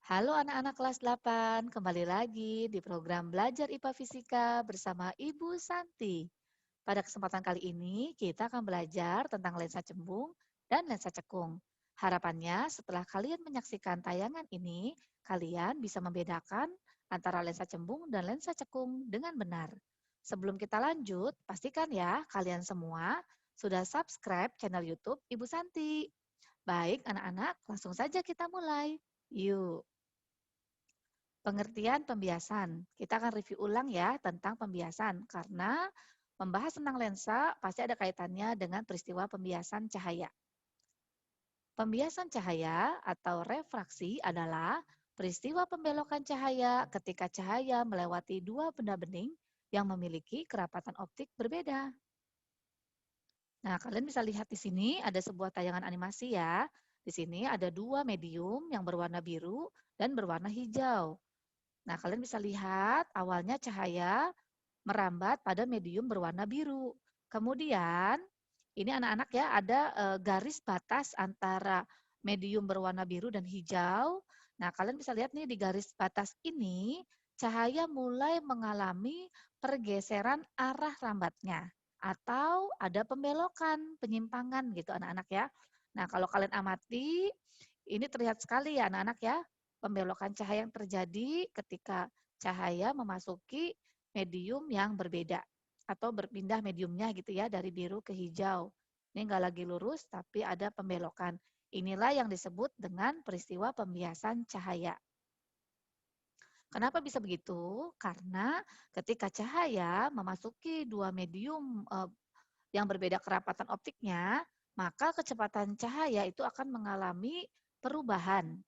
Halo anak-anak kelas 8, kembali lagi di program Belajar IPA Fisika bersama Ibu Santi. Pada kesempatan kali ini, kita akan belajar tentang lensa cembung dan lensa cekung. Harapannya setelah kalian menyaksikan tayangan ini, kalian bisa membedakan antara lensa cembung dan lensa cekung dengan benar. Sebelum kita lanjut, pastikan ya kalian semua sudah subscribe channel YouTube Ibu Santi. Baik anak-anak, langsung saja kita mulai. Yuk. Pengertian pembiasan. Kita akan review ulang ya tentang pembiasan karena membahas tentang lensa pasti ada kaitannya dengan peristiwa pembiasan cahaya. Pembiasan cahaya atau refraksi adalah peristiwa pembelokan cahaya ketika cahaya melewati dua benda bening yang memiliki kerapatan optik berbeda. Nah, kalian bisa lihat di sini ada sebuah tayangan animasi ya. Di sini ada dua medium yang berwarna biru dan berwarna hijau. Nah, kalian bisa lihat awalnya cahaya merambat pada medium berwarna biru. Kemudian, ini anak-anak ya, ada garis batas antara medium berwarna biru dan hijau. Nah, kalian bisa lihat nih di garis batas ini, cahaya mulai mengalami pergeseran arah rambatnya. Atau ada pembelokan, penyimpangan gitu anak-anak ya. Nah, kalau kalian amati, ini terlihat sekali ya anak-anak ya, pembelokan cahaya yang terjadi ketika cahaya memasuki medium yang berbeda atau berpindah mediumnya gitu ya dari biru ke hijau. Ini enggak lagi lurus tapi ada pembelokan. Inilah yang disebut dengan peristiwa pembiasan cahaya. Kenapa bisa begitu? Karena ketika cahaya memasuki dua medium yang berbeda kerapatan optiknya, maka kecepatan cahaya itu akan mengalami perubahan.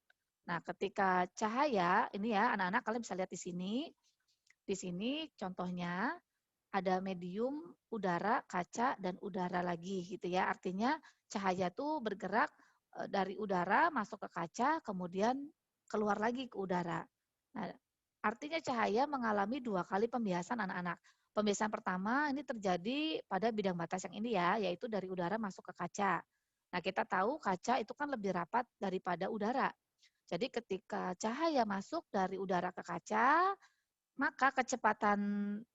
Nah, ketika cahaya, ini ya anak-anak kalian bisa lihat di sini. Di sini contohnya ada medium udara, kaca, dan udara lagi gitu ya. Artinya cahaya itu bergerak dari udara masuk ke kaca, kemudian keluar lagi ke udara. Nah, artinya cahaya mengalami dua kali pembiasan anak-anak. Pembiasan pertama ini terjadi pada bidang batas yang ini ya, yaitu dari udara masuk ke kaca. Nah, kita tahu kaca itu kan lebih rapat daripada udara. Jadi ketika cahaya masuk dari udara ke kaca, maka kecepatan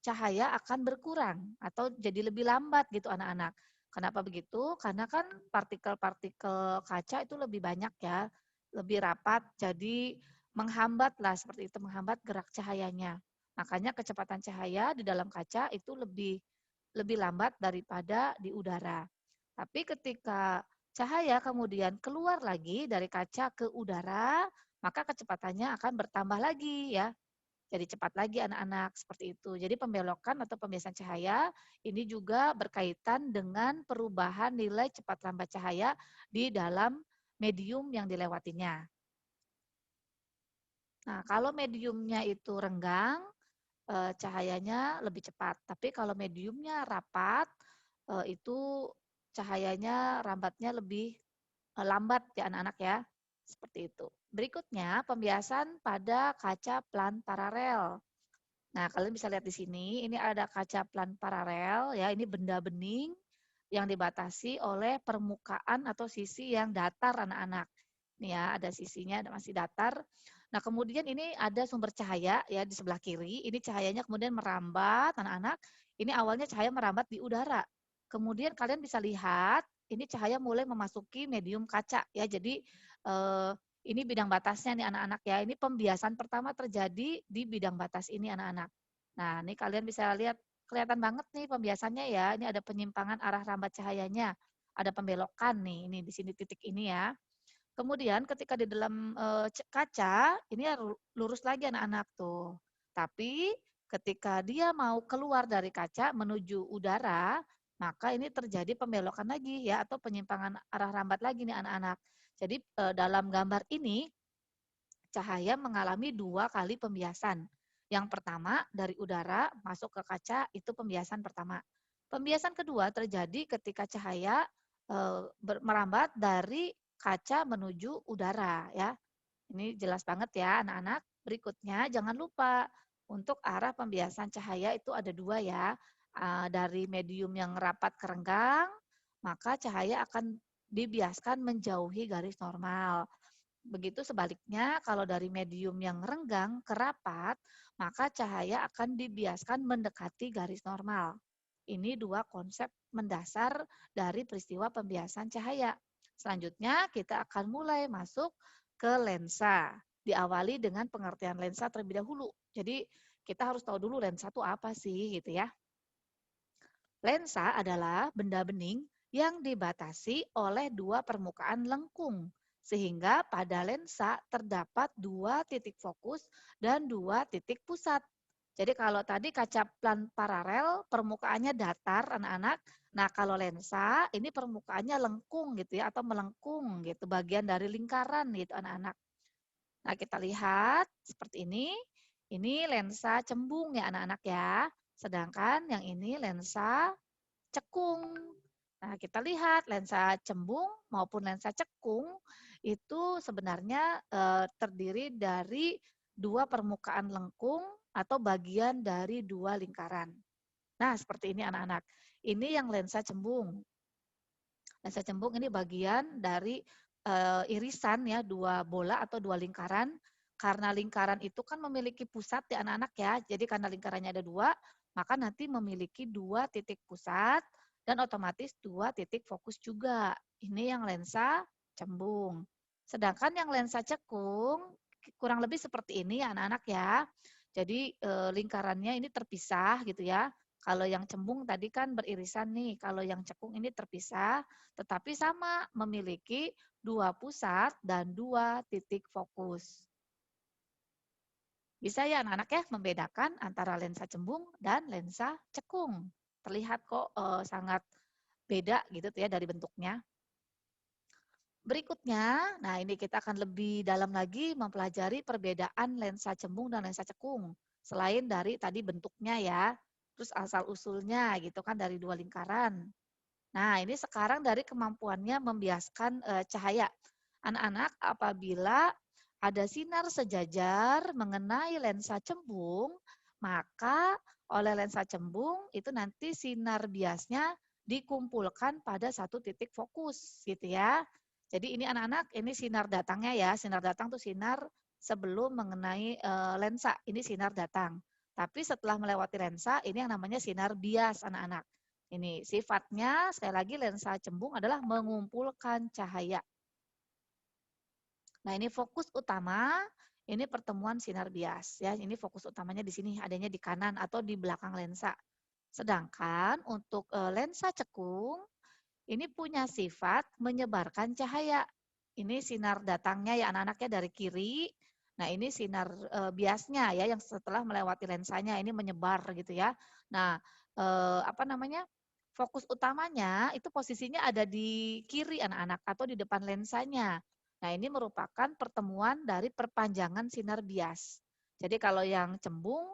cahaya akan berkurang atau jadi lebih lambat gitu anak-anak. Kenapa begitu? Karena kan partikel-partikel kaca itu lebih banyak ya, lebih rapat, jadi menghambat lah seperti itu, menghambat gerak cahayanya. Makanya kecepatan cahaya di dalam kaca itu lebih lambat daripada di udara. Tapi ketika cahaya kemudian keluar lagi dari kaca ke udara, maka kecepatannya akan bertambah lagi ya. Jadi cepat lagi anak-anak, seperti itu. Jadi pembelokan atau pembiasan cahaya ini juga berkaitan dengan perubahan nilai cepat lambat cahaya di dalam medium yang dilewatinya. Nah, kalau mediumnya itu renggang, cahayanya lebih cepat. Tapi kalau mediumnya rapat, itu cahayanya rambatnya lebih lambat ya anak-anak ya. Seperti itu. Berikutnya, pembiasan pada kaca plan paralel. Nah, kalian bisa lihat di sini, ini ada kaca plan paralel ya, ini benda bening yang dibatasi oleh permukaan atau sisi yang datar anak-anak. Nih ya, ada sisinya masih datar. Nah, kemudian ini ada sumber cahaya ya di sebelah kiri. Ini cahayanya kemudian merambat anak-anak. Ini awalnya cahaya merambat di udara. Kemudian kalian bisa lihat ini cahaya mulai memasuki medium kaca ya. Jadi eh, ini bidang batasnya nih anak-anak ya. Ini pembiasan pertama terjadi di bidang batas ini anak-anak. Nah, ini kalian bisa lihat kelihatan banget nih pembiasannya ya. Ini ada penyimpangan arah rambat cahayanya. Ada pembelokan nih, ini di sini titik ini ya. Kemudian ketika di dalam kaca, ini ya lurus lagi anak-anak tuh. Tapi ketika dia mau keluar dari kaca menuju udara, maka ini terjadi pembelokan lagi ya atau penyimpangan arah rambat lagi nih anak-anak. Jadi dalam gambar ini cahaya mengalami dua kali pembiasan. Yang pertama dari udara masuk ke kaca itu pembiasan pertama. Pembiasan kedua terjadi ketika cahaya merambat dari kaca menuju udara ya. Ini jelas banget ya anak-anak. Berikutnya jangan lupa untuk arah pembiasan cahaya itu ada dua ya. Dari medium yang rapat ke renggang, maka cahaya akan dibiaskan menjauhi garis normal. Begitu sebaliknya, kalau dari medium yang renggang ke rapat, maka cahaya akan dibiaskan mendekati garis normal. Ini dua konsep mendasar dari peristiwa pembiasan cahaya. Selanjutnya, kita akan mulai masuk ke lensa. Diawali dengan pengertian lensa terlebih dahulu. Jadi, kita harus tahu dulu lensa itu apa sih, gitu ya. Lensa adalah benda bening yang dibatasi oleh dua permukaan lengkung, sehingga pada lensa terdapat dua titik fokus dan dua titik pusat. Jadi kalau tadi kaca paralel permukaannya datar anak-anak, nah kalau lensa ini permukaannya lengkung gitu ya atau melengkung gitu, bagian dari lingkaran gitu anak-anak. Nah kita lihat seperti ini lensa cembung ya anak-anak ya. Sedangkan yang ini lensa cekung. Nah, kita lihat lensa cembung maupun lensa cekung itu sebenarnya terdiri dari dua permukaan lengkung atau bagian dari dua lingkaran. Nah, seperti ini anak-anak. Ini yang lensa cembung. Lensa cembung ini bagian dari irisan ya, dua bola atau dua lingkaran. Karena lingkaran itu kan memiliki pusat ya anak-anak ya. Jadi karena lingkarannya ada dua, maka nanti memiliki dua titik pusat dan otomatis dua titik fokus juga. Ini yang lensa cembung. Sedangkan yang lensa cekung kurang lebih seperti ini ya anak-anak ya. Jadi lingkarannya ini terpisah gitu ya. Kalau yang cembung tadi kan beririsan nih, kalau yang cekung ini terpisah, tetapi sama memiliki dua pusat dan dua titik fokus. Bisa ya anak-anak ya membedakan antara lensa cembung dan lensa cekung. Terlihat kok sangat beda gitu ya dari bentuknya. Berikutnya, nah ini kita akan lebih dalam lagi mempelajari perbedaan lensa cembung dan lensa cekung. Selain dari tadi bentuknya ya, terus asal-usulnya gitu kan dari dua lingkaran. Nah, ini sekarang dari kemampuannya membiaskan cahaya. Anak-anak apabila ada sinar sejajar mengenai lensa cembung, maka oleh lensa cembung itu nanti sinar biasnya dikumpulkan pada satu titik fokus gitu ya. Jadi ini anak-anak, ini sinar datangnya ya. Sinar datang tuh sinar sebelum mengenai lensa, ini sinar datang. Tapi setelah melewati lensa, ini yang namanya sinar bias anak-anak. Ini sifatnya sekali lagi lensa cembung adalah mengumpulkan cahaya. Nah, ini fokus utama, ini pertemuan sinar bias ya. Ini fokus utamanya di sini, adanya di kanan atau di belakang lensa. Sedangkan untuk lensa cekung ini punya sifat menyebarkan cahaya. Ini sinar datangnya ya anak-anaknya dari kiri. Nah, ini sinar biasnya ya yang setelah melewati lensanya ini menyebar gitu ya. Nah, apa namanya? Fokus utamanya itu posisinya ada di kiri anak-anak atau di depan lensanya. Nah, ini merupakan pertemuan dari perpanjangan sinar bias. Jadi kalau yang cembung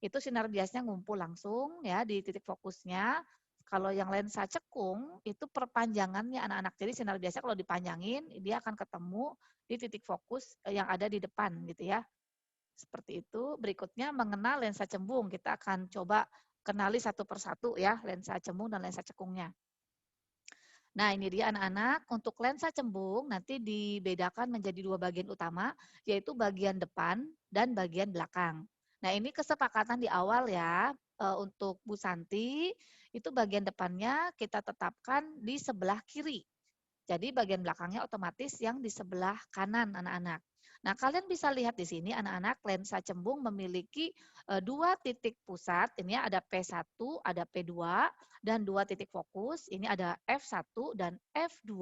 itu sinar biasnya ngumpul langsung ya di titik fokusnya. Kalau yang lensa cekung itu perpanjangannya anak-anak. Jadi sinar biasnya kalau dipanjangin dia akan ketemu di titik fokus yang ada di depan gitu ya. Seperti itu. Berikutnya mengenal lensa cembung. Kita akan coba kenali satu persatu ya lensa cembung dan lensa cekungnya. Nah, ini dia anak-anak, untuk lensa cembung nanti dibedakan menjadi dua bagian utama, yaitu bagian depan dan bagian belakang. Nah, ini kesepakatan di awal ya, untuk Bu Santi, itu bagian depannya kita tetapkan di sebelah kiri. Jadi bagian belakangnya otomatis yang di sebelah kanan anak-anak. Nah, kalian bisa lihat di sini anak-anak lensa cembung memiliki dua titik pusat. Ini ada P1, ada P2 dan dua titik fokus. Ini ada F1 dan F2.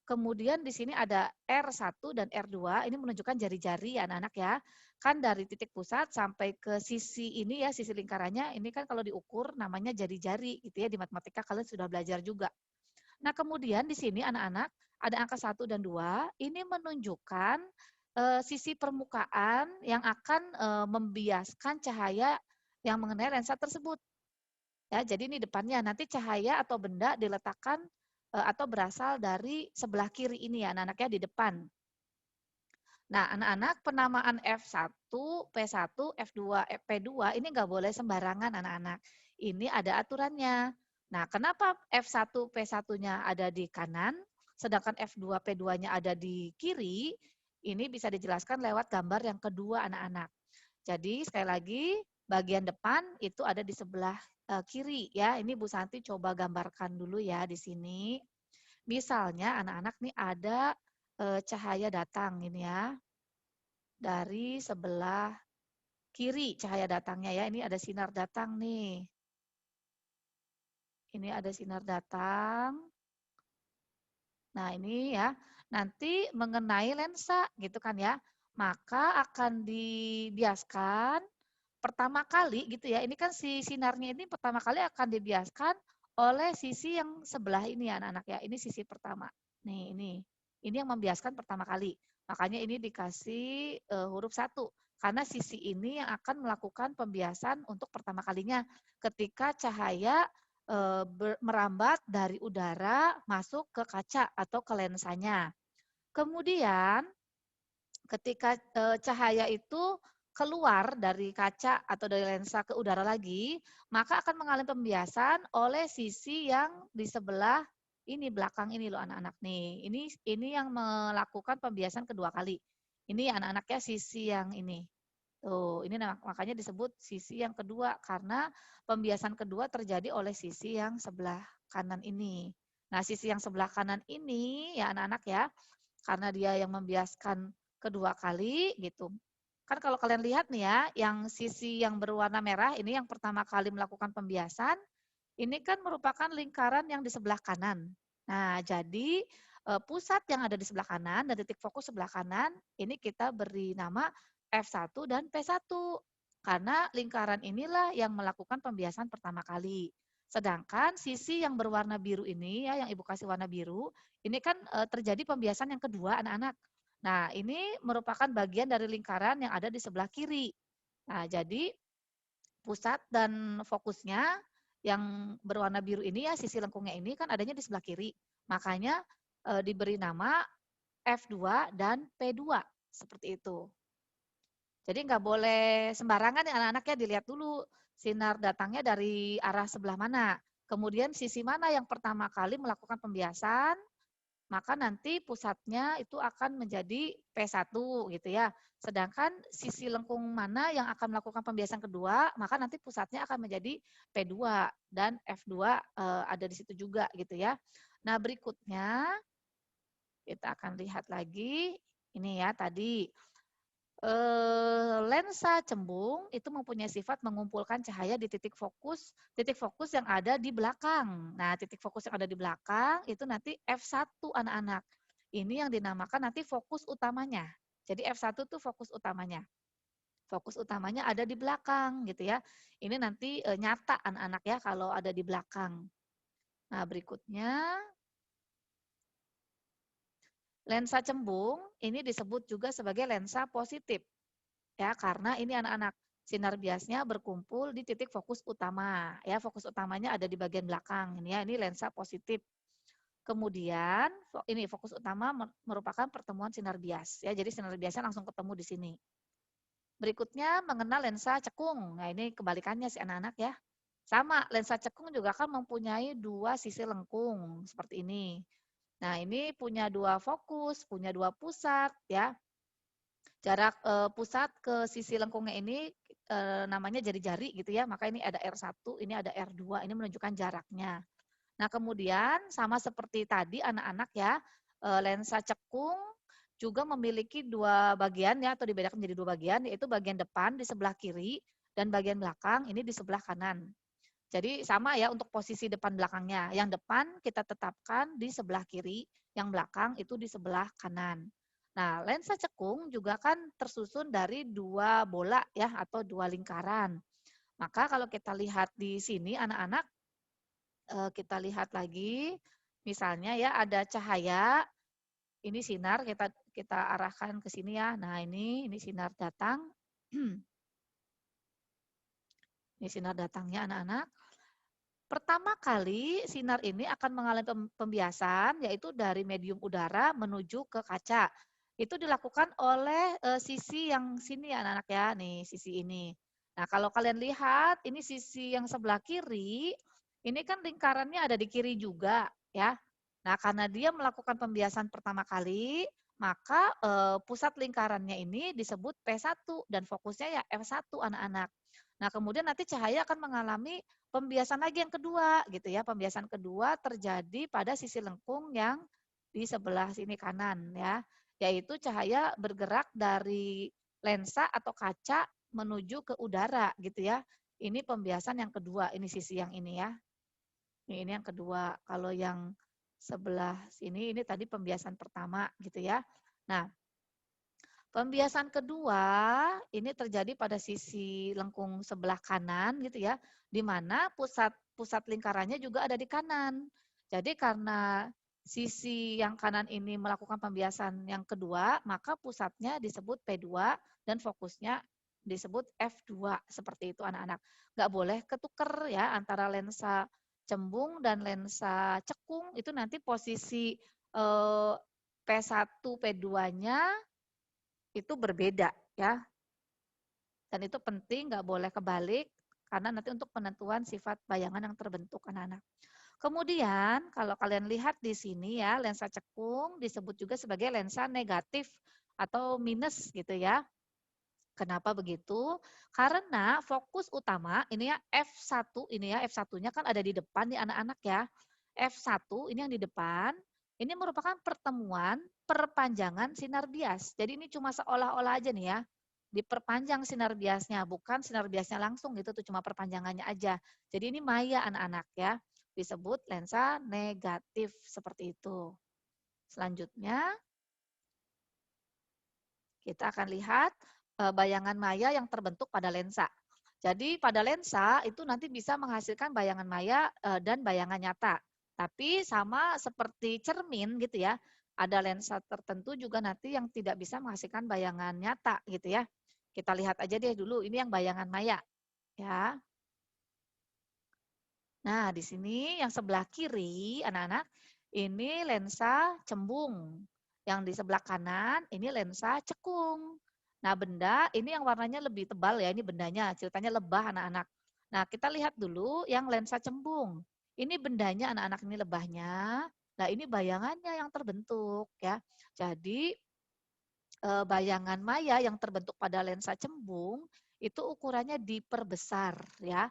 Kemudian di sini ada R1 dan R2. Ini menunjukkan jari-jari anak-anak ya. Kan dari titik pusat sampai ke sisi ini ya, sisi lingkarannya ini kan kalau diukur namanya jari-jari gitu ya, di matematika kalian sudah belajar juga. Nah, kemudian di sini anak-anak ada angka 1 dan 2, ini menunjukkan sisi permukaan yang akan membiaskan cahaya yang mengenai lensa tersebut. Ya, jadi ini depannya nanti cahaya atau benda diletakkan atau berasal dari sebelah kiri ini ya anak-anak ya di depan. Nah, anak-anak penamaan F1, P1, F2, P2 ini nggak boleh sembarangan anak-anak. Ini ada aturannya. Nah, kenapa F1, P1-nya ada di kanan, sedangkan F2, P2-nya ada di kiri? Ini bisa dijelaskan lewat gambar yang kedua anak-anak. Jadi sekali lagi bagian depan itu ada di sebelah kiri ya. Ini Bu Santi coba gambarkan dulu ya di sini. Misalnya anak-anak nih ada cahaya datang ini ya dari sebelah kiri cahaya datangnya ya. Ini ada sinar datang nih. Ini ada sinar datang. Nah, ini ya, nanti mengenai lensa gitu kan ya. Maka akan dibiaskan pertama kali gitu ya. Ini kan si sinarnya ini pertama kali akan dibiaskan oleh sisi yang sebelah ini ya anak-anak ya. Ini sisi pertama. Nih, ini. Ini yang membiaskan pertama kali. Makanya ini dikasih huruf 1. Karena sisi ini yang akan melakukan pembiasan untuk pertama kalinya ketika cahaya merambat dari udara masuk ke kaca atau ke lensanya. Kemudian ketika cahaya itu keluar dari kaca atau dari lensa ke udara lagi, maka akan mengalami pembiasan oleh sisi yang di sebelah ini belakang ini loh anak-anak nih. Ini yang melakukan pembiasan kedua kali. Ini anak-anak ya sisi yang ini. Tuh, ini makanya disebut sisi yang kedua karena pembiasan kedua terjadi oleh sisi yang sebelah kanan ini. Nah, sisi yang sebelah kanan ini ya anak-anak ya, karena dia yang membiaskan kedua kali gitu. Kan kalau kalian lihat nih ya, yang sisi yang berwarna merah ini yang pertama kali melakukan pembiasan, ini kan merupakan lingkaran yang di sebelah kanan. Nah, jadi pusat yang ada di sebelah kanan dan titik fokus sebelah kanan, ini kita beri nama F1 dan P1. Karena lingkaran inilah yang melakukan pembiasan pertama kali. Sedangkan sisi yang berwarna biru ini ya, yang Ibu kasih warna biru, ini kan terjadi pembiasan yang kedua anak-anak. Nah, ini merupakan bagian dari lingkaran yang ada di sebelah kiri. Nah, jadi pusat dan fokusnya yang berwarna biru ini ya, sisi lengkungnya ini kan adanya di sebelah kiri. Makanya diberi nama F2 dan P2, seperti itu. Jadi nggak boleh sembarangan ya anak-anak ya, dilihat dulu sinar datangnya dari arah sebelah mana. Kemudian sisi mana yang pertama kali melakukan pembiasan, maka nanti pusatnya itu akan menjadi P1 gitu ya. Sedangkan sisi lengkung mana yang akan melakukan pembiasan kedua, maka nanti pusatnya akan menjadi P2 dan F2 ada di situ juga gitu ya. Nah, berikutnya kita akan lihat lagi ini ya tadi lensa cembung itu mempunyai sifat mengumpulkan cahaya di titik fokus yang ada di belakang. Nah, titik fokus yang ada di belakang itu nanti F1 anak-anak. Ini yang dinamakan nanti fokus utamanya. Jadi F1 itu fokus utamanya. Fokus utamanya ada di belakang gitu ya. Ini nanti nyata anak-anak ya kalau ada di belakang. Nah, berikutnya lensa cembung ini disebut juga sebagai lensa positif. Ya, karena ini anak-anak sinar biasnya berkumpul di titik fokus utama. Ya, fokus utamanya ada di bagian belakang. Ini ya, ini lensa positif. Kemudian ini fokus utama merupakan pertemuan sinar bias. Ya, jadi sinar biasnya langsung ketemu di sini. Berikutnya mengenal lensa cekung. Nah, ini kebalikannya si anak-anak ya. Sama, lensa cekung juga kan mempunyai dua sisi lengkung seperti ini. Nah, ini punya dua fokus, punya dua pusat ya. Jarak pusat ke sisi lengkungnya ini namanya jari-jari gitu ya. Maka ini ada R1, ini ada R2, ini menunjukkan jaraknya. Nah, kemudian sama seperti tadi anak-anak ya, lensa cekung juga memiliki dua bagian ya, atau dibedakan menjadi dua bagian, yaitu bagian depan di sebelah kiri dan bagian belakang ini di sebelah kanan. Jadi sama ya untuk posisi depan belakangnya. Yang depan kita tetapkan di sebelah kiri, yang belakang itu di sebelah kanan. Nah, lensa cekung juga kan tersusun dari dua bola ya atau dua lingkaran. Maka kalau kita lihat di sini anak-anak, kita lihat lagi, misalnya ya ada cahaya, ini sinar kita kita arahkan ke sini ya. Nah, ini sinar datang. Ini sinar datangnya anak-anak. Pertama kali sinar ini akan mengalami pembiasan yaitu dari medium udara menuju ke kaca. Itu dilakukan oleh sisi yang sini ya anak-anak ya, nih sisi ini. Nah, kalau kalian lihat ini sisi yang sebelah kiri, ini kan lingkarannya ada di kiri juga ya. Nah, karena dia melakukan pembiasan pertama kali, maka pusat lingkarannya ini disebut P1 dan fokusnya ya F1 anak-anak. Nah, kemudian nanti cahaya akan mengalami pembiasan lagi yang kedua gitu ya. Pembiasan kedua terjadi pada sisi lengkung yang di sebelah sini kanan ya, yaitu cahaya bergerak dari lensa atau kaca menuju ke udara gitu ya. Ini pembiasan yang kedua, ini sisi yang ini ya. Ini yang kedua. Kalau yang sebelah sini ini tadi pembiasan pertama gitu ya. Nah, pembiasan kedua ini terjadi pada sisi lengkung sebelah kanan gitu ya, di mana pusat lingkarannya juga ada di kanan. Jadi karena sisi yang kanan ini melakukan pembiasan yang kedua, maka pusatnya disebut P2 dan fokusnya disebut F2 seperti itu anak-anak. Nggak boleh ketuker ya antara lensa cembung dan lensa cekung, itu nanti posisi P1, P2-nya itu berbeda ya. Dan itu penting, nggak boleh kebalik, karena nanti untuk penentuan sifat bayangan yang terbentuk anak-anak. Kemudian kalau kalian lihat di sini ya, lensa cekung disebut juga sebagai lensa negatif atau minus gitu ya. Kenapa begitu? Karena fokus utama ini ya F1 ini ya, F1-nya kan ada di depan nih anak-anak ya. F1 ini yang di depan, ini merupakan pertemuan perpanjangan sinar bias. Jadi ini cuma seolah-olah aja nih ya, diperpanjang sinar biasnya, bukan sinar biasnya langsung gitu tuh, cuma perpanjangannya aja. Jadi ini maya anak-anak ya, disebut lensa negatif seperti itu. Selanjutnya kita akan lihat bayangan maya yang terbentuk pada lensa. Jadi pada lensa itu nanti bisa menghasilkan bayangan maya dan bayangan nyata. Tapi sama seperti cermin gitu ya, ada lensa tertentu juga nanti yang tidak bisa menghasilkan bayangan nyata gitu ya. Kita lihat aja deh dulu, ini yang bayangan maya ya. Nah, di sini yang sebelah kiri anak-anak, ini lensa cembung. Yang di sebelah kanan ini lensa cekung. Nah, benda ini yang warnanya lebih tebal ya, ini bendanya, ceritanya lebah anak-anak. Nah, kita lihat dulu yang lensa cembung. Ini bendanya anak-anak, ini lebahnya. Nah, ini bayangannya yang terbentuk ya. Jadi bayangan maya yang terbentuk pada lensa cembung itu ukurannya diperbesar ya.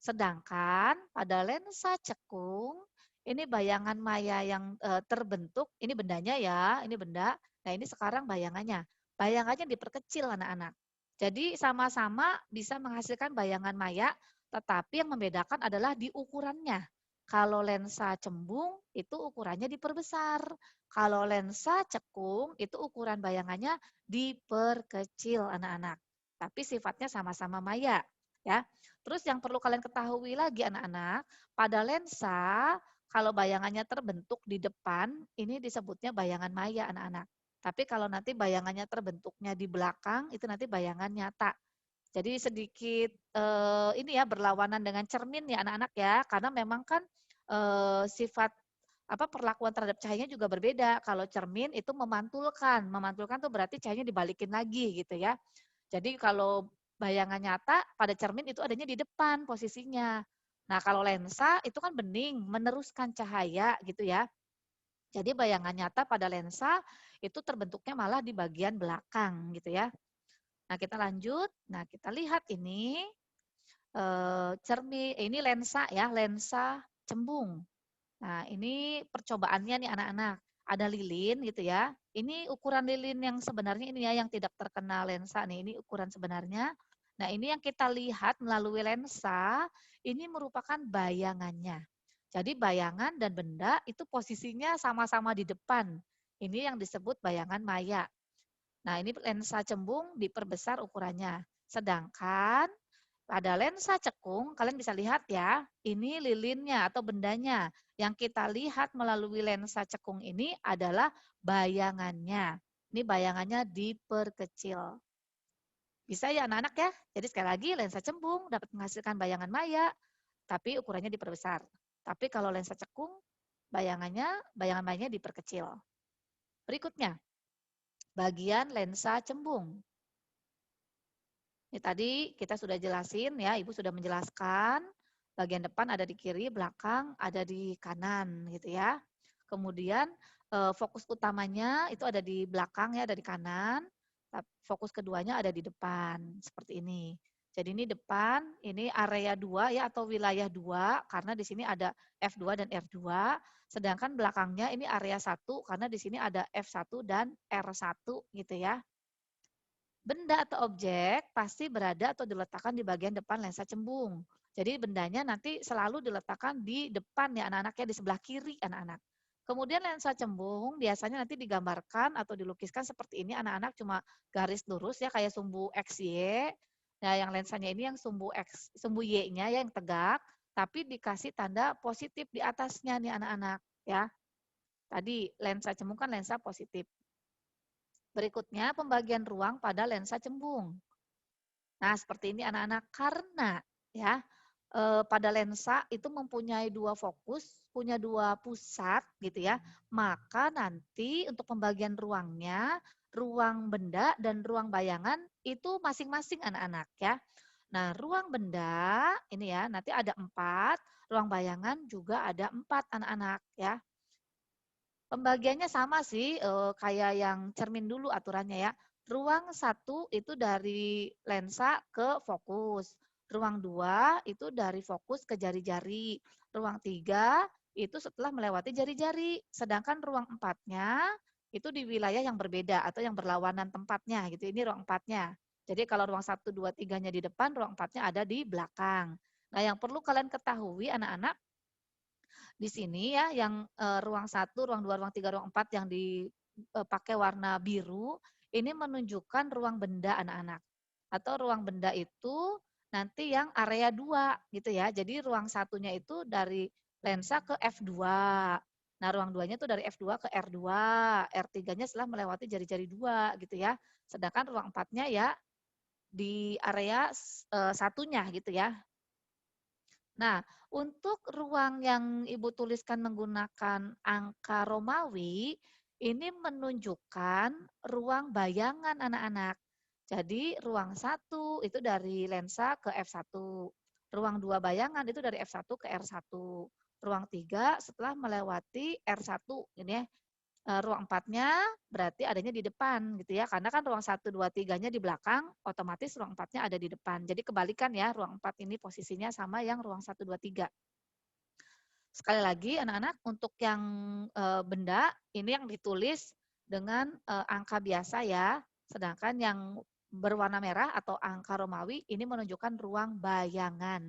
Sedangkan pada lensa cekung, ini bayangan maya yang terbentuk, ini bendanya ya, ini benda. Nah ini sekarang bayangannya. Bayangannya diperkecil anak-anak. Jadi sama-sama bisa menghasilkan bayangan maya, tetapi yang membedakan adalah di ukurannya. Kalau lensa cembung itu ukurannya diperbesar. Kalau lensa cekung itu ukuran bayangannya diperkecil anak-anak. Tapi sifatnya sama-sama maya. Ya, terus yang perlu kalian ketahui lagi anak-anak, pada lensa kalau bayangannya terbentuk di depan, ini disebutnya bayangan maya anak-anak. Tapi kalau nanti bayangannya terbentuknya di belakang, itu nanti bayangan nyata. Jadi sedikit ini ya berlawanan dengan cermin ya anak-anak ya, karena memang kan sifat perlakuan terhadap cahayanya juga berbeda. Kalau cermin itu memantulkan tuh berarti cahayanya dibalikin lagi gitu ya. Jadi kalau bayangan nyata pada cermin itu adanya di depan posisinya. Nah, kalau lensa itu kan bening, meneruskan cahaya gitu ya. Jadi bayangan nyata pada lensa itu terbentuknya malah di bagian belakang gitu ya. Nah, kita lanjut. Nah, kita lihat ini ini lensa ya, lensa cembung. Nah, ini percobaannya nih anak-anak. Ada lilin gitu ya. Ini ukuran lilin yang sebenarnya ini ya yang tidak terkena lensa nih. Ini ukuran sebenarnya. Nah, ini yang kita lihat melalui lensa, ini merupakan bayangannya. Jadi bayangan dan benda itu posisinya sama-sama di depan. Ini yang disebut bayangan maya. Nah, ini lensa cembung diperbesar ukurannya. Sedangkan pada lensa cekung, kalian bisa lihat ya, ini lilinnya atau bendanya. Yang kita lihat melalui lensa cekung ini adalah bayangannya. Ini bayangannya diperkecil. Bisa ya anak-anak ya? Jadi sekali lagi lensa cembung dapat menghasilkan bayangan maya, tapi ukurannya diperbesar. Tapi kalau lensa cekung, bayangan mayanya diperkecil. Berikutnya, bagian lensa cembung. Ini tadi kita sudah jelasin ya, Ibu sudah menjelaskan. Bagian depan ada di kiri, belakang ada di kanan gitu ya. Kemudian fokus utamanya itu ada di belakang ya, ada di kanan, fokus keduanya ada di depan, seperti ini. Jadi ini depan, ini area 2 ya atau wilayah 2 karena di sini ada F2 dan R2, sedangkan belakangnya ini area 1 karena di sini ada F1 dan R1 gitu ya. Benda atau objek pasti berada atau diletakkan di bagian depan lensa cembung. Jadi bendanya nanti selalu diletakkan di depan ya anak-anak ya, di sebelah kiri anak-anak. Kemudian lensa cembung biasanya nanti digambarkan atau dilukiskan seperti ini anak-anak, cuma garis lurus ya kayak sumbu XY. Nah, yang lensanya ini yang sumbu X, sumbu Y-nya ya yang tegak, tapi dikasih tanda positif di atasnya nih anak-anak ya. Tadi lensa cembung kan lensa positif. Berikutnya pembagian ruang pada lensa cembung. Nah, seperti ini anak-anak karena ya pada lensa itu mempunyai dua fokus, punya dua pusat gitu ya. Maka nanti untuk pembagian ruangnya, ruang benda dan ruang bayangan itu masing-masing anak-anak ya. Nah, ruang benda ini ya nanti ada 4, ruang bayangan juga ada 4 anak-anak ya. Pembagiannya sama sih, kayak yang cermin dulu aturannya ya. Ruang 1 itu dari lensa ke fokus. Ruang 2 itu dari fokus ke jari-jari. Ruang 3 itu setelah melewati jari-jari. Sedangkan ruang 4-nya itu di wilayah yang berbeda atau yang berlawanan tempatnya gitu. Ini ruang 4-nya. Jadi kalau ruang 1, 2, 3-nya di depan, ruang 4-nya ada di belakang. Nah, yang perlu kalian ketahui anak-anak di sini ya yang ruang 1, ruang 2, ruang 3, ruang 4 yang dipakai warna biru, ini menunjukkan ruang benda anak-anak. Atau ruang benda itu nanti yang area 2 gitu ya. Jadi ruang satunya itu dari lensa ke F2. Nah, ruang 2-nya itu dari F2 ke R2, R3-nya setelah melewati jari-jari 2 gitu ya. Sedangkan ruang 4-nya ya di area satunya gitu ya. Nah, untuk ruang yang Ibu tuliskan menggunakan angka Romawi, ini menunjukkan ruang bayangan anak-anak. Jadi ruang 1 itu dari lensa ke F1. Ruang 2 bayangan itu dari F1 ke R1. Ruang 3 setelah melewati R1 ini ya. Ruang 4-nya berarti adanya di depan gitu ya, karena kan ruang 1, 2, 3-nya di belakang, otomatis ruang 4-nya ada di depan. Jadi kebalikan ya, ruang 4 ini posisinya sama yang ruang 1, 2, 3. Sekali lagi anak-anak, untuk yang benda, ini yang ditulis dengan angka biasa ya, sedangkan yang berwarna merah atau angka Romawi ini menunjukkan ruang bayangan.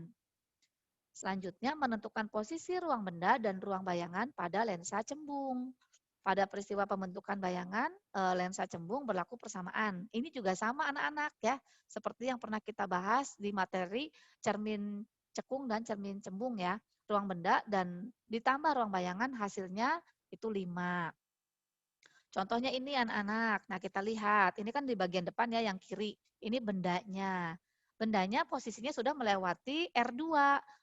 Selanjutnya menentukan posisi ruang benda dan ruang bayangan pada lensa cembung. Pada peristiwa pembentukan bayangan, lensa cembung berlaku persamaan. Ini juga sama anak-anak ya, seperti yang pernah kita bahas di materi cermin cekung dan cermin cembung ya. Ruang benda dan ditambah ruang bayangan hasilnya itu 5. Contohnya ini anak-anak. Nah, kita lihat, ini kan di bagian depan ya yang kiri. Ini bendanya. Bendanya posisinya sudah melewati R2.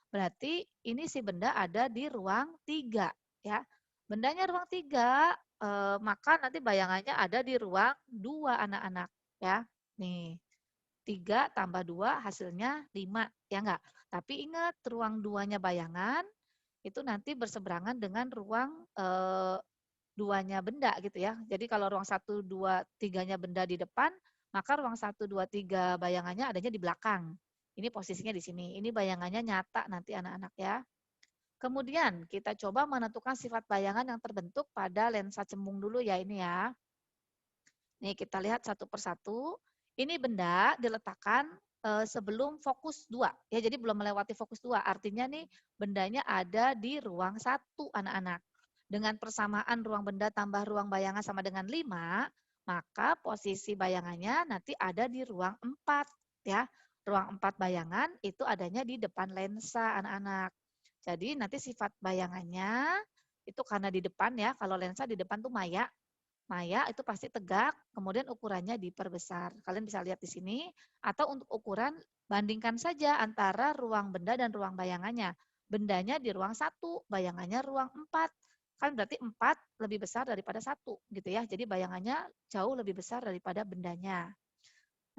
Berarti ini si benda ada di ruang 3 ya. Bendanya ruang 3, maka nanti bayangannya ada di ruang 2 anak-anak ya. Nih, 3 tambah 2 hasilnya 5 ya enggak? Tapi ingat ruang 2-nya bayangan itu nanti berseberangan dengan ruang 2-nya benda gitu ya. Jadi kalau ruang 1, 2, 3-nya benda di depan, maka ruang 1, 2, 3 bayangannya adanya di belakang. Ini posisinya di sini. Ini bayangannya nyata nanti anak-anak ya. Kemudian kita coba menentukan sifat bayangan yang terbentuk pada lensa cembung dulu ya ini ya. Nih kita lihat satu persatu. Ini benda diletakkan sebelum fokus 2 ya. Jadi belum melewati fokus 2. Artinya nih bendanya ada di ruang 1 anak-anak. Dengan persamaan ruang benda tambah ruang bayangan sama dengan 5, maka posisi bayangannya nanti ada di ruang 4 ya. Ruang 4 bayangan itu adanya di depan lensa anak-anak. Jadi nanti sifat bayangannya itu karena di depan ya, kalau lensa di depan tuh maya. Maya itu pasti tegak, kemudian ukurannya diperbesar. Kalian bisa lihat di sini, atau untuk ukuran bandingkan saja antara ruang benda dan ruang bayangannya. Bendanya di ruang 1, bayangannya ruang 4. Kan berarti 4 lebih besar daripada 1 gitu ya. Jadi bayangannya jauh lebih besar daripada bendanya.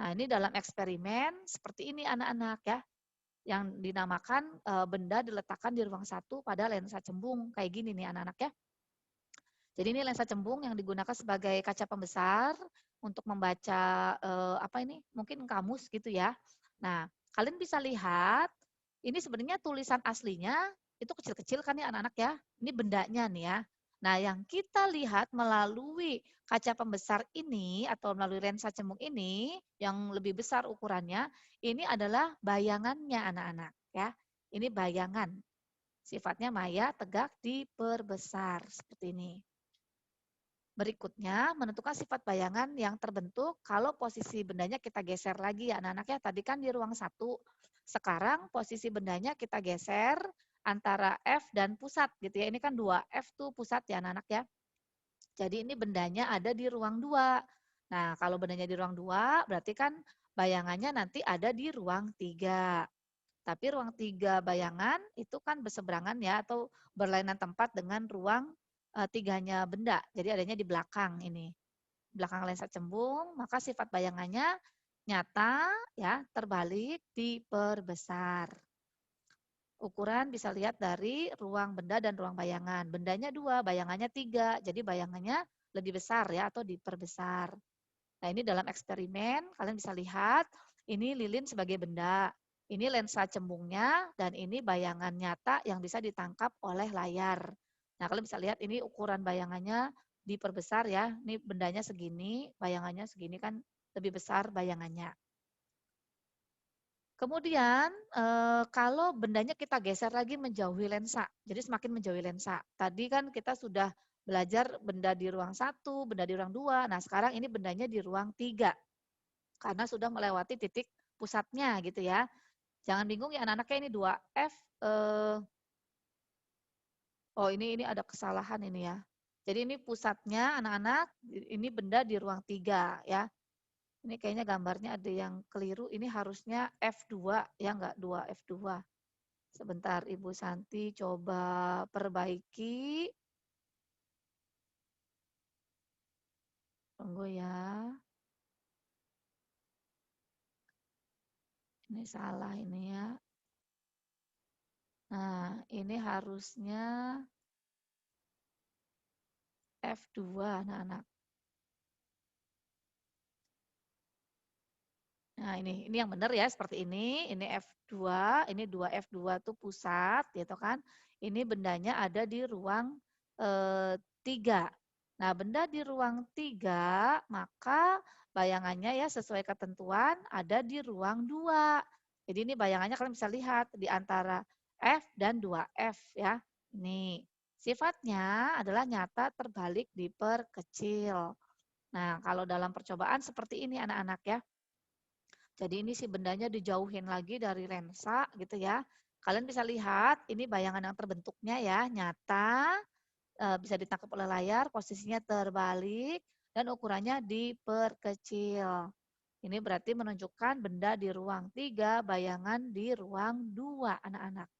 Nah, ini dalam eksperimen seperti ini anak-anak ya, yang dinamakan benda diletakkan di ruang 1 pada lensa cembung. Kayak gini nih anak-anak ya. Jadi ini lensa cembung yang digunakan sebagai kaca pembesar untuk membaca apa ini? Mungkin kamus gitu ya. Nah, kalian bisa lihat ini sebenarnya tulisan aslinya itu kecil-kecil kan ya anak-anak ya. Ini bendanya nih ya. Nah, yang kita lihat melalui kaca pembesar ini atau melalui lensa cembung ini yang lebih besar ukurannya, ini adalah bayangannya anak-anak ya. Ini bayangan. Sifatnya maya, tegak, diperbesar seperti ini. Berikutnya, menentukan sifat bayangan yang terbentuk kalau posisi bendanya kita geser lagi ya anak-anak ya. Tadi kan di ruang 1. Sekarang posisi bendanya kita geser antara F dan pusat gitu ya. Ini kan 2F tuh pusat ya anak-anak ya. Jadi ini bendanya ada di ruang 2. Nah, kalau bendanya di ruang 2 berarti kan bayangannya nanti ada di ruang 3. Tapi ruang 3 bayangan itu kan berseberangan ya atau berlainan tempat dengan ruang 3-nya benda. Jadi adanya di belakang ini. Belakang lensa cembung, maka sifat bayangannya nyata ya, terbalik, diperbesar. Ukuran bisa lihat dari ruang benda dan ruang bayangan. Bendanya 2, bayangannya 3. Jadi bayangannya lebih besar ya atau diperbesar. Nah, ini dalam eksperimen kalian bisa lihat ini lilin sebagai benda. Ini lensa cembungnya dan ini bayangan nyata yang bisa ditangkap oleh layar. Nah, kalian bisa lihat ini ukuran bayangannya diperbesar ya. Ini bendanya segini, bayangannya segini kan lebih besar bayangannya. Kemudian kalau bendanya kita geser lagi menjauhi lensa, jadi semakin menjauhi lensa. Tadi kan kita sudah belajar benda di ruang 1, benda di ruang 2, nah sekarang ini bendanya di ruang 3, karena sudah melewati titik pusatnya gitu ya. Jangan bingung ya anak-anaknya ini 2F, oh ini ada kesalahan ini ya. Jadi ini pusatnya anak-anak, ini benda di ruang 3 ya. Ini kayaknya gambarnya ada yang keliru, ini harusnya F2 ya, enggak 2F2. Sebentar Ibu Santi coba perbaiki. Tunggu ya. Ini salah ini ya. Nah, ini harusnya F2 anak-anak. Nah, ini yang benar ya seperti ini. Ini F2, ini 2F2 tuh pusat gitu kan. Ini bendanya ada di ruang 3. Nah, benda di ruang 3 maka bayangannya ya sesuai ketentuan ada di ruang 2. Jadi ini bayangannya kalian bisa lihat di antara F dan 2F ya. Ini sifatnya adalah nyata terbalik diperkecil. Nah, kalau dalam percobaan seperti ini anak-anak ya. Jadi ini si bendanya dijauhin lagi dari lensa gitu ya. Kalian bisa lihat ini bayangan yang terbentuknya ya, nyata, bisa ditangkap oleh layar, posisinya terbalik, dan ukurannya diperkecil. Ini berarti menunjukkan benda di ruang 3, bayangan di ruang 2 anak-anak.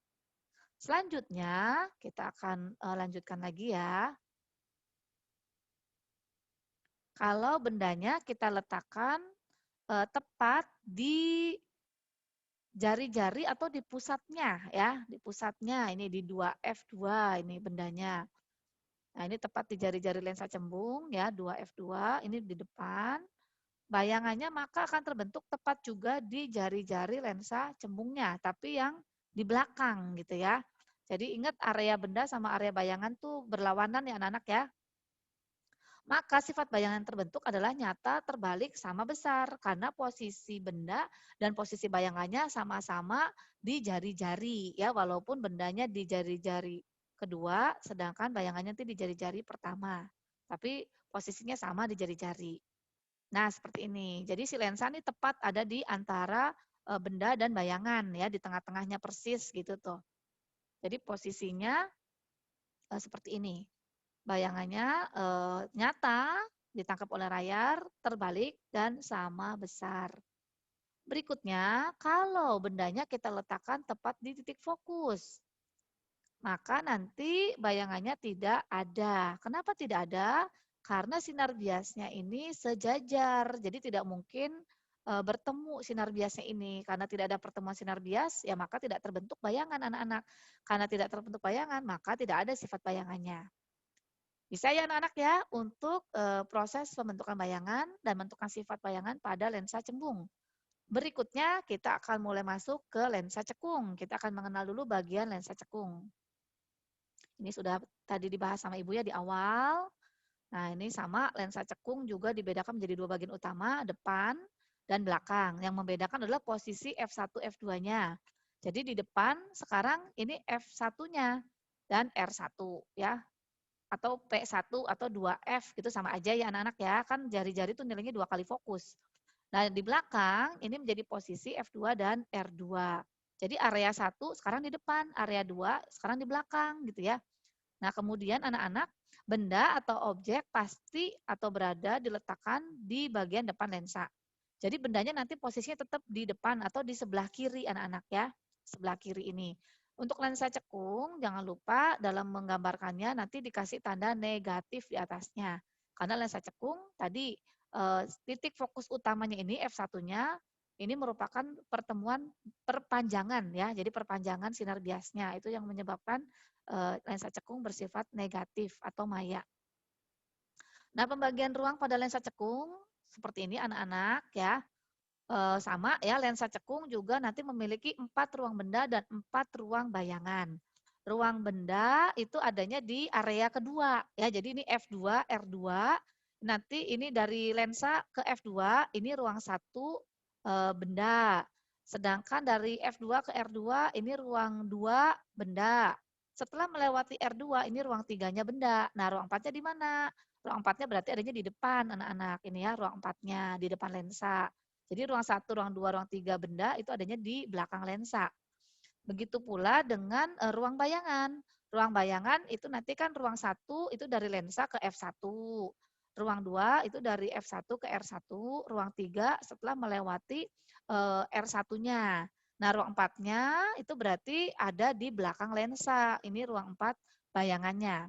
Selanjutnya kita akan lanjutkan lagi ya. Kalau bendanya kita letakkan tepat di jari-jari atau di pusatnya ya, di pusatnya ini di 2F2 ini bendanya. Nah, ini tepat di jari-jari lensa cembung ya, 2F2 ini di depan. Bayangannya maka akan terbentuk tepat juga di jari-jari lensa cembungnya, tapi yang di belakang gitu ya. Jadi ingat area benda sama area bayangan tuh berlawanan ya anak-anak ya. Maka sifat bayangan yang terbentuk adalah nyata, terbalik, sama besar. Karena posisi benda dan posisi bayangannya sama-sama di jari-jari. Ya, walaupun bendanya di jari-jari kedua, sedangkan bayangannya itu di jari-jari pertama. Tapi posisinya sama di jari-jari. Nah, seperti ini. Jadi si lensa ini tepat ada di antara benda dan bayangan ya, di tengah-tengahnya persis gitu tuh. Jadi posisinya seperti ini. Bayangannya nyata, ditangkap oleh layar, terbalik, dan sama besar. Berikutnya, kalau bendanya kita letakkan tepat di titik fokus, maka nanti bayangannya tidak ada. Kenapa tidak ada? Karena sinar biasnya ini sejajar, jadi tidak mungkin bertemu sinar biasnya ini. Karena tidak ada pertemuan sinar bias, ya maka tidak terbentuk bayangan anak-anak. Karena tidak terbentuk bayangan, maka tidak ada sifat bayangannya. Bisa ya anak-anak ya untuk proses pembentukan bayangan dan menentukan sifat bayangan pada lensa cembung. Berikutnya kita akan mulai masuk ke lensa cekung. Kita akan mengenal dulu bagian lensa cekung. Ini sudah tadi dibahas sama Ibu ya di awal. Nah, ini sama lensa cekung juga dibedakan menjadi dua bagian utama, depan dan belakang. Yang membedakan adalah posisi f1, f2-nya. Jadi di depan sekarang ini f1-nya dan R1 ya. Atau P1 atau 2F gitu sama aja ya anak-anak ya. Kan jari-jari itu nilainya 2 kali fokus. Nah, di belakang ini menjadi posisi F2 dan R2. Jadi area 1 sekarang di depan, area 2 sekarang di belakang gitu ya. Nah, kemudian anak-anak, benda atau objek pasti atau berada diletakkan di bagian depan lensa. Jadi bendanya nanti posisinya tetap di depan atau di sebelah kiri anak-anak ya. Sebelah kiri ini. Untuk lensa cekung, jangan lupa dalam menggambarkannya nanti dikasih tanda negatif di atasnya. Karena lensa cekung tadi titik fokus utamanya ini F1-nya ini merupakan pertemuan perpanjangan ya. Jadi perpanjangan sinar biasnya itu yang menyebabkan lensa cekung bersifat negatif atau maya. Nah, pembagian ruang pada lensa cekung seperti ini anak-anak ya. Sama ya, lensa cekung juga nanti memiliki 4 ruang benda dan 4 ruang bayangan. Ruang benda itu adanya di area kedua ya. Jadi ini F2, R2. Nanti ini dari lensa ke F2, ini ruang 1 benda. Sedangkan dari F2 ke R2 ini ruang 2 benda. Setelah melewati R2 ini ruang 3-nya benda. Nah, ruang 4-nya di mana? Ruang 4-nya berarti adanya di depan anak-anak. Ini ya ruang 4-nya di depan lensa. Jadi ruang 1, ruang 2, ruang 3 benda itu adanya di belakang lensa. Begitu pula dengan ruang bayangan. Ruang bayangan itu nanti kan ruang 1 itu dari lensa ke F1. Ruang 2 itu dari F1 ke R1. Ruang 3 setelah melewati R1-nya. Nah, ruang 4-nya itu berarti ada di belakang lensa. Ini ruang 4 bayangannya.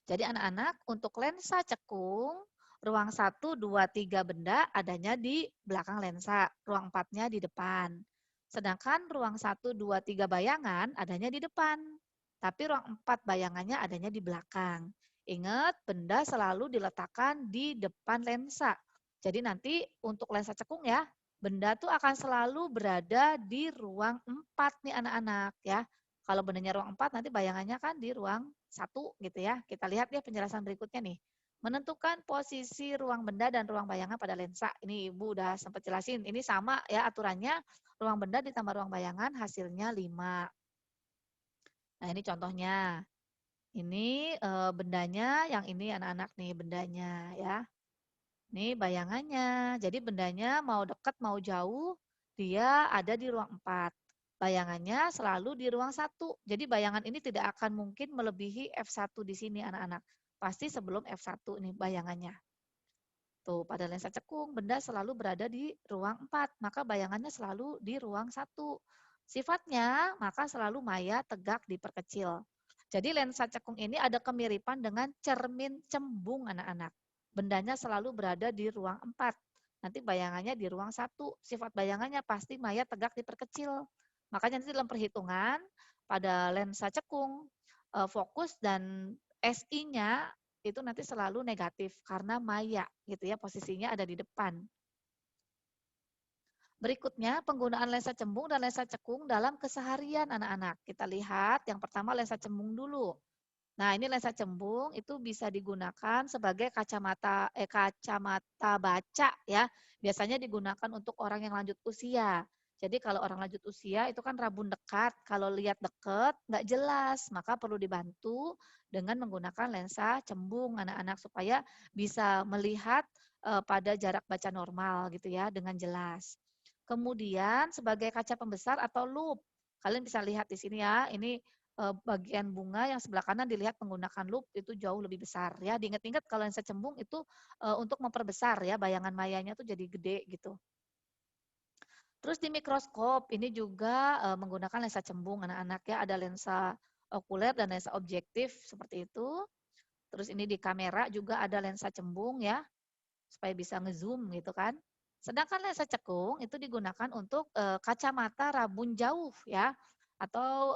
Jadi anak-anak untuk lensa cekung, ruang 1, 2, 3 benda adanya di belakang lensa, ruang 4-nya di depan. Sedangkan ruang 1, 2, 3 bayangan adanya di depan, tapi ruang 4 bayangannya adanya di belakang. Ingat, benda selalu diletakkan di depan lensa. Jadi nanti untuk lensa cekung ya, benda tuh akan selalu berada di ruang 4 nih anak-anak ya. Kalau bendanya ruang 4 nanti bayangannya kan di ruang 1 gitu ya. Kita lihat ya penjelasan berikutnya nih. Menentukan posisi ruang benda dan ruang bayangan pada lensa. Ini Ibu udah sempat jelasin. Ini sama ya aturannya. Ruang benda ditambah ruang bayangan hasilnya 5. Nah, ini contohnya. Ini bendanya, yang ini anak-anak nih bendanya ya. Ini bayangannya. Jadi bendanya mau dekat mau jauh, dia ada di ruang 4. Bayangannya selalu di ruang 1. Jadi bayangan ini tidak akan mungkin melebihi F1 di sini anak-anak. Pasti sebelum F1 nih bayangannya. Tuh, pada lensa cekung, benda selalu berada di ruang 4, maka bayangannya selalu di ruang 1. Sifatnya, maka selalu maya tegak diperkecil. Jadi lensa cekung ini ada kemiripan dengan cermin cembung anak-anak. Bendanya selalu berada di ruang 4. Nanti bayangannya di ruang 1. Sifat bayangannya pasti maya tegak diperkecil. Makanya nanti dalam perhitungan pada lensa cekung, fokus dan SI-nya itu nanti selalu negatif karena maya gitu ya, posisinya ada di depan. Berikutnya penggunaan lensa cembung dan lensa cekung dalam keseharian anak-anak. Kita lihat yang pertama lensa cembung dulu. Nah, ini lensa cembung itu bisa digunakan sebagai kacamata baca ya. Biasanya digunakan untuk orang yang lanjut usia. Jadi kalau orang lanjut usia itu kan rabun dekat, kalau lihat dekat nggak jelas, maka perlu dibantu dengan menggunakan lensa cembung anak-anak supaya bisa melihat pada jarak baca normal gitu ya dengan jelas. Kemudian sebagai kaca pembesar atau loop. Kalian bisa lihat di sini ya, ini bagian bunga yang sebelah kanan dilihat menggunakan loop itu jauh lebih besar ya. Diingat-ingat kalau lensa cembung itu untuk memperbesar ya, bayangan mayanya tuh jadi gede gitu. Terus di mikroskop ini juga menggunakan lensa cembung anak-anak ya, ada lensa okuler dan lensa objektif seperti itu. Terus ini di kamera juga ada lensa cembung ya, supaya bisa ngezoom gitu kan. Sedangkan lensa cekung itu digunakan untuk kacamata rabun jauh ya. atau,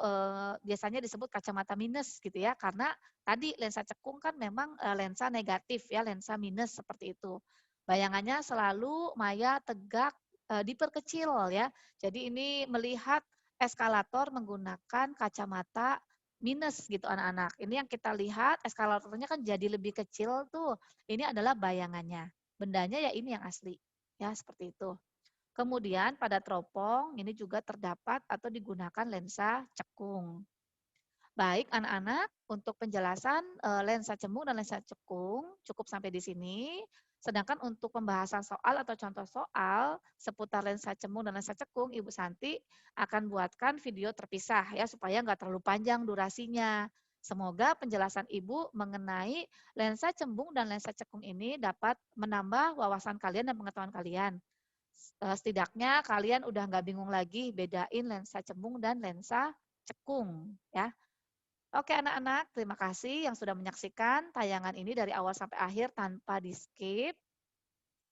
biasanya disebut kacamata minus gitu ya, karena tadi lensa cekung kan memang, lensa negatif ya, lensa minus seperti itu. Bayangannya selalu maya tegak, diperkecil ya. Jadi ini melihat eskalator menggunakan kacamata minus gitu anak-anak. Ini yang kita lihat eskalatornya kan jadi lebih kecil tuh, ini adalah bayangannya. Bendanya ya ini yang asli, ya seperti itu. Kemudian pada teropong ini juga terdapat atau digunakan lensa cekung. Baik anak-anak, untuk penjelasan lensa cembung dan lensa cekung cukup sampai di sini. Sedangkan untuk pembahasan soal atau contoh soal seputar lensa cembung dan lensa cekung, Ibu Santi akan buatkan video terpisah ya supaya nggak terlalu panjang durasinya. Semoga penjelasan Ibu mengenai lensa cembung dan lensa cekung ini dapat menambah wawasan kalian dan pengetahuan kalian. Setidaknya kalian udah nggak bingung lagi bedain lensa cembung dan lensa cekung ya. Oke anak-anak, terima kasih yang sudah menyaksikan tayangan ini dari awal sampai akhir tanpa di skip.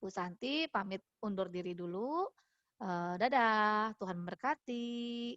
Bu Santi pamit undur diri dulu. Dadah, Tuhan memberkati.